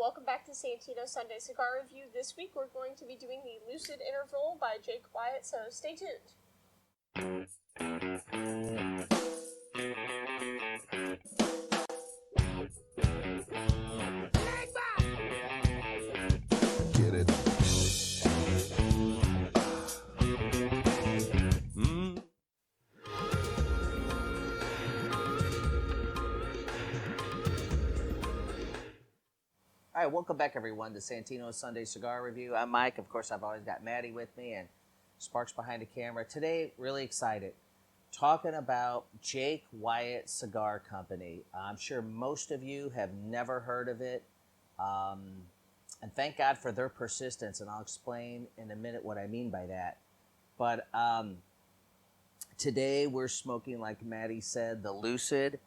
welcome back to Santino Sunday Cigar Review. This week we're going to be doing the Lucid Interval by Jake Wyatt, so stay tuned. Get it. All right, welcome back, everyone, to Santino Sunday Cigar Review. I'm Mike. Of course, I've always got Maddy with me and Sparks behind the camera. Today, really excited, talking about Jake Wyatt Cigar Company. I'm sure most of you have never heard of it, and thank God for their persistence, and I'll explain in a minute what I mean by that. But today, we're smoking, like Maddy said, the Lucid.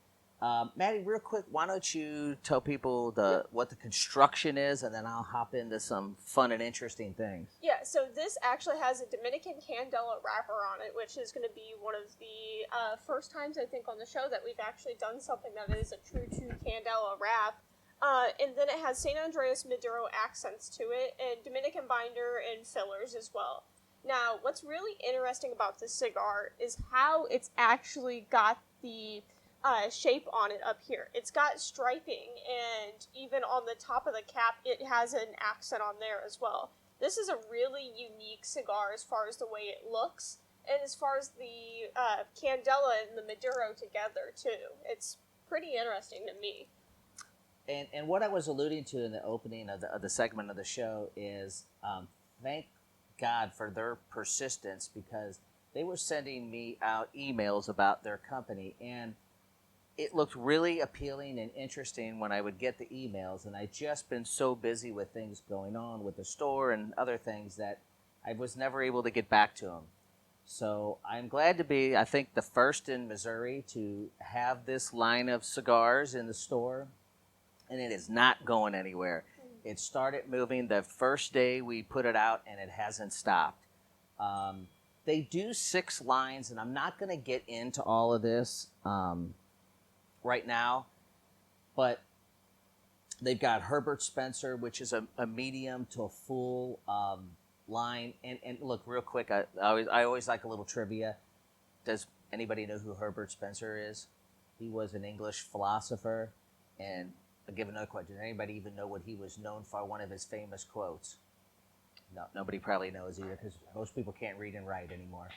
Maddy, real quick, why don't you tell people what the construction is, and then I'll hop into some fun and interesting things. Yeah, so this actually has a Dominican Candela wrapper on it, which is going to be one of the first times, I think, on the show that we've actually done something that is a true to Candela wrap. And then it has San Andreas Maduro accents to it, and Dominican binder and fillers as well. Now, what's really interesting about this cigar is how it's actually got the shape on it up here. It's got striping, and even on the top of the cap, it has an accent on there as well. This is a really unique cigar as far as the way it looks, and as far as the Candela and the Maduro together, too. It's pretty interesting to me. And what I was alluding to in the opening of the segment of the show is thank God for their persistence, because they were sending me out emails about their company, and it looked really appealing and interesting when I would get the emails, and I'd just been so busy with things going on with the store and other things that I was never able to get back to them. So I'm glad to be, I think, the first in Missouri to have this line of cigars in the store, and it is not going anywhere. It started moving the first day we put it out, and it hasn't stopped. They do 6 lines, and I'm not going to get into all of this right now, but they've got Herbert Spencer, which is a medium to a full line. And look, real quick, I always like a little trivia. Does anybody know who Herbert Spencer is? He was an English philosopher. And I'll give another question. Does anybody even know what he was known for? One of his famous quotes. No, nobody probably knows either, because most people can't read and write anymore.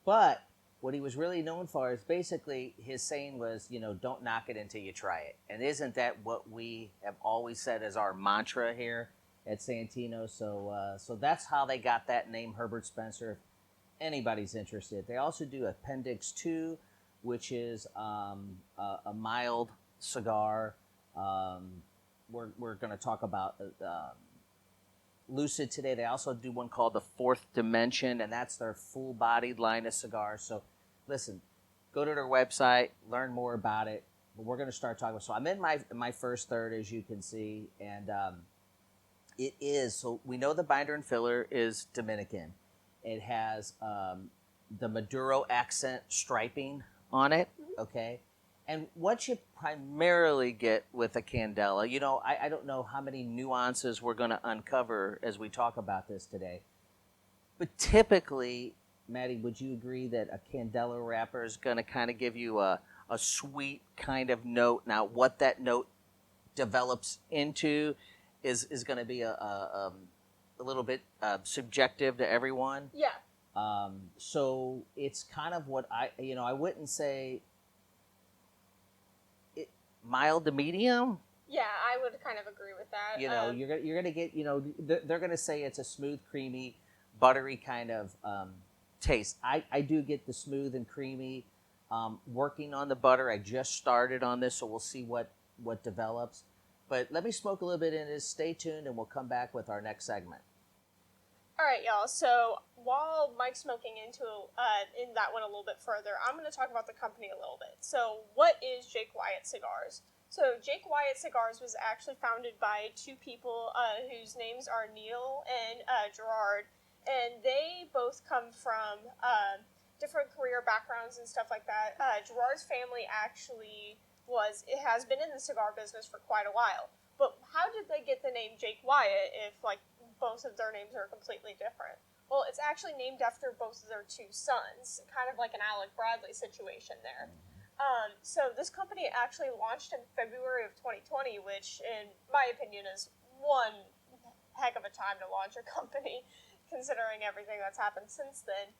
But what he was really known for is basically his saying was, don't knock it until you try it. And isn't that what we have always said as our mantra here at Santino? So that's how they got that name, Herbert Spencer, if anybody's interested. They also do Appendix 2, which is a mild cigar. We're going to talk about Lucid today. They also do one called the Fourth Dimension, and that's their full-bodied line of cigars. So listen, go to their website, learn more about it. But we're going to start talking. So I'm in my first third, as you can see, and it is, so we know the binder and filler is Dominican. It has the Maduro accent striping on it, okay? And what you primarily get with a Candela, I don't know how many nuances we're going to uncover as we talk about this today. But typically, Maddy, would you agree that a Candela wrapper is going to kind of give you a sweet kind of note? Now, what that note develops into is going to be a little bit subjective to everyone. Yeah. So it's kind of what I wouldn't say mild to medium. Yeah, I would kind of agree with that. You're gonna get, they're gonna say it's a smooth, creamy, buttery kind of taste. I do get the smooth and creamy. Working on the butter, I just started on this, so we'll see what develops. But let me smoke a little bit in this. Stay tuned, and we'll come back with our next segment. All right, y'all. So while Mike's smoking into in that one a little bit further, I'm going to talk about the company a little bit. So what is Jake Wyatt Cigars? So Jake Wyatt Cigars was actually founded by 2 people whose names are Neil and Gerard, and they both come from different career backgrounds and stuff like that. Gerard's family actually has been in the cigar business for quite a while. But how did they get the name Jake Wyatt if, like, both of their names are completely different? Well, it's actually named after both of their two sons, kind of like an Alec Bradley situation there. So this company actually launched in February of 2020, which, in my opinion, is one heck of a time to launch a company, considering everything that's happened since then.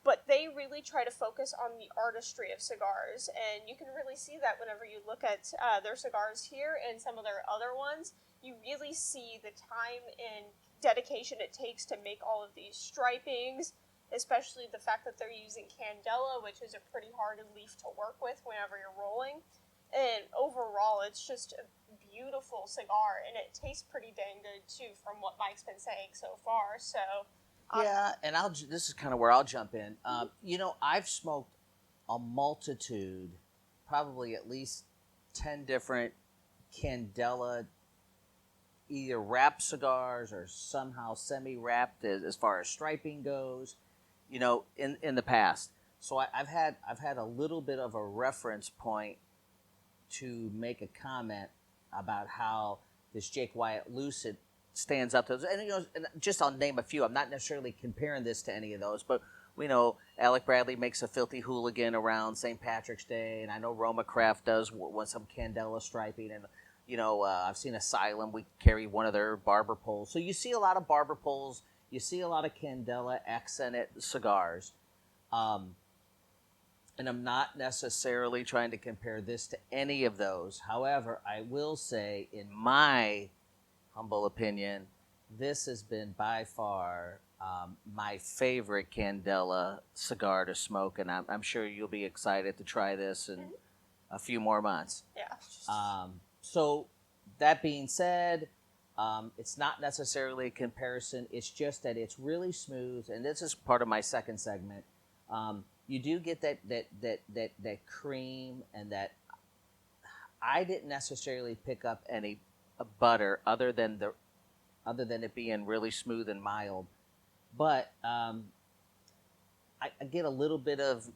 But they really try to focus on the artistry of cigars, and you can really see that whenever you look at their cigars here and some of their other ones. You really see the time and dedication it takes to make all of these stripings, especially the fact that they're using candela, which is a pretty hard leaf to work with whenever you're rolling. And overall, it's just a beautiful cigar, and it tastes pretty dang good too, from what Mike's been saying so far. So yeah, and this is kind of where I'll jump in. I've smoked a multitude, probably at least 10 different candela, either wrapped cigars or somehow semi-wrapped as far as striping goes, in the past. So I've had a little bit of a reference point to make a comment about how this Jake Wyatt Lucid stands up to those. And just I'll name a few. I'm not necessarily comparing this to any of those, but we know Alec Bradley makes a filthy hooligan around St. Patrick's Day, and I know Roma Craft does some candela striping, and I've seen Asylum. We carry one of their barber poles. So you see a lot of barber poles. You see a lot of candela accented cigars. And I'm not necessarily trying to compare this to any of those. However, I will say, in my humble opinion, this has been by far my favorite candela cigar to smoke. And I'm sure you'll be excited to try this in a few more months. Yeah. So that being said, it's not necessarily a comparison. It's just that it's really smooth, and this is part of my second segment. You do get that cream, and that I didn't necessarily pick up any butter other than it being really smooth and mild, but I get a little bit of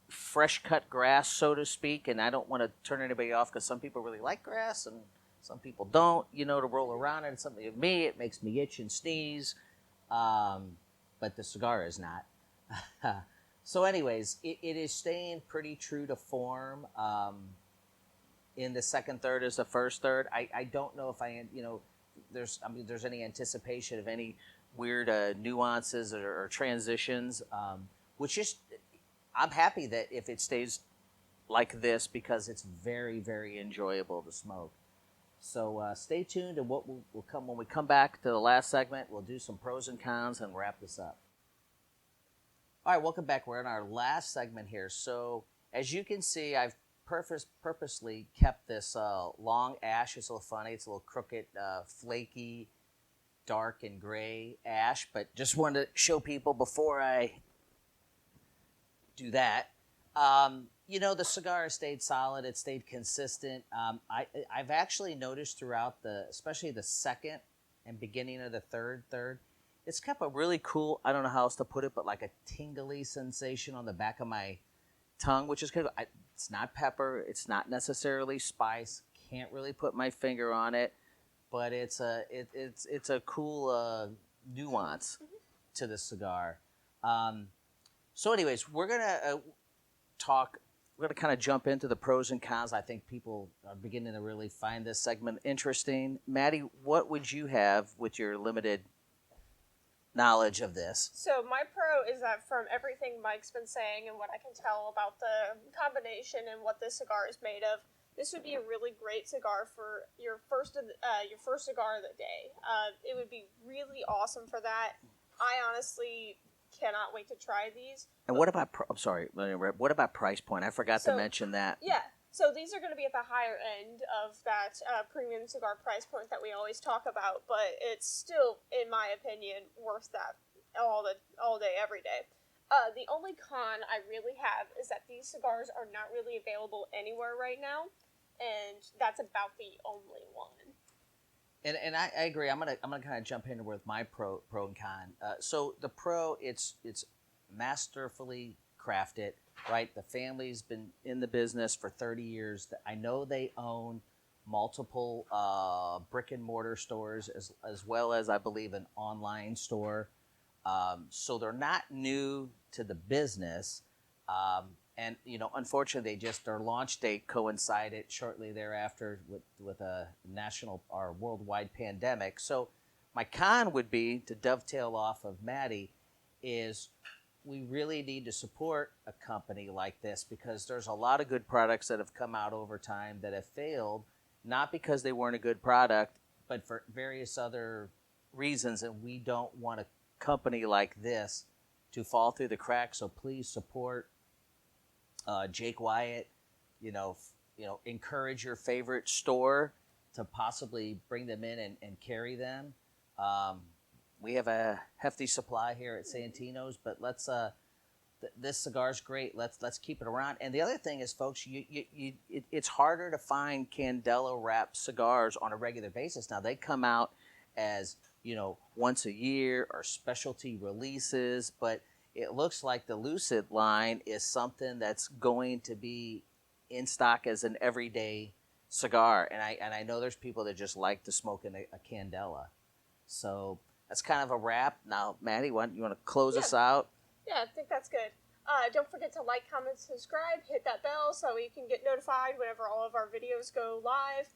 fresh cut grass, so to speak, and I don't want to turn anybody off because some people really like grass and some people don't, to roll around in. It's something of me, it makes me itch and sneeze, but the cigar is not. So anyways, it is staying pretty true to form in the second third as the first third. I don't know if there's any anticipation of any weird nuances or transitions, which is, I'm happy that if it stays like this, because it's very, very enjoyable to smoke. So stay tuned, and what will come when we come back to the last segment, we'll do some pros and cons and wrap this up. All right, welcome back. We're in our last segment here. So as you can see, I've purposely kept this long ash. It's a little funny. It's a little crooked, flaky, dark and gray ash, but just wanted to show people before I do that. The cigar has stayed solid. It stayed consistent. I've actually noticed throughout especially the second and beginning of the third, it's kept a really cool, I don't know how else to put it, but like a tingly sensation on the back of my tongue, which is kind of, it's not pepper. It's not necessarily spice. Can't really put my finger on it, but it's a cool nuance to the cigar. So anyways, we're gonna kind of jump into the pros and cons. I think people are beginning to really find this segment interesting. Maddy, what would you have with your limited knowledge of this? So my pro is that from everything Mike's been saying and what I can tell about the combination and what this cigar is made of, this would be a really great cigar for your first cigar of the day. It would be really awesome for that. I honestly cannot wait to try these. And what about? I'm sorry, what about price point? I forgot to mention that. Yeah. So these are going to be at the higher end of that premium cigar price point that we always talk about, but it's still, in my opinion, worth that all day, every day. The only con I really have is that these cigars are not really available anywhere right now, and that's about the only one. And I agree. I'm gonna kind of jump in with my pro and con. So the pro, it's masterfully crafted. Right, the family's been in the business for 30 years. I know they own multiple brick and mortar stores, as well as, I believe, an online store. So they're not new to the business. And unfortunately, their launch date coincided shortly thereafter with a national or worldwide pandemic. So my con would be, to dovetail off of Maddy, is we really need to support a company like this, because there's a lot of good products that have come out over time that have failed, not because they weren't a good product, but for various other reasons, and we don't want a company like this to fall through the cracks. So please support Jake Wyatt. Encourage your favorite store to possibly bring them in and carry them. We have a hefty supply here at Santino's, but let's this cigar's great. Let's keep it around. And the other thing is, folks, it's harder to find Candela wrap cigars on a regular basis now. They come out as once a year or specialty releases, but it looks like the Lucid line is something that's going to be in stock as an everyday cigar. And I know there's people that just like to smoke a Candela. So that's kind of a wrap. Now, Maddy, you want to close us out? Yeah, I think that's good. Don't forget to like, comment, subscribe, hit that bell so you can get notified whenever all of our videos go live.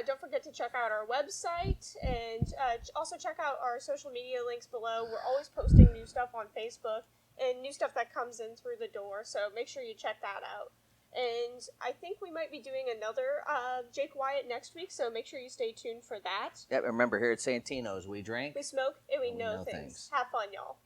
Don't forget to check out our website, and also check out our social media links below. We're always posting new stuff on Facebook and new stuff that comes in through the door, so make sure you check that out. And I think we might be doing another Jake Wyatt next week, so make sure you stay tuned for that. Yeah, remember, here at Santino's, we drink, we smoke, and we know things. Have fun, y'all.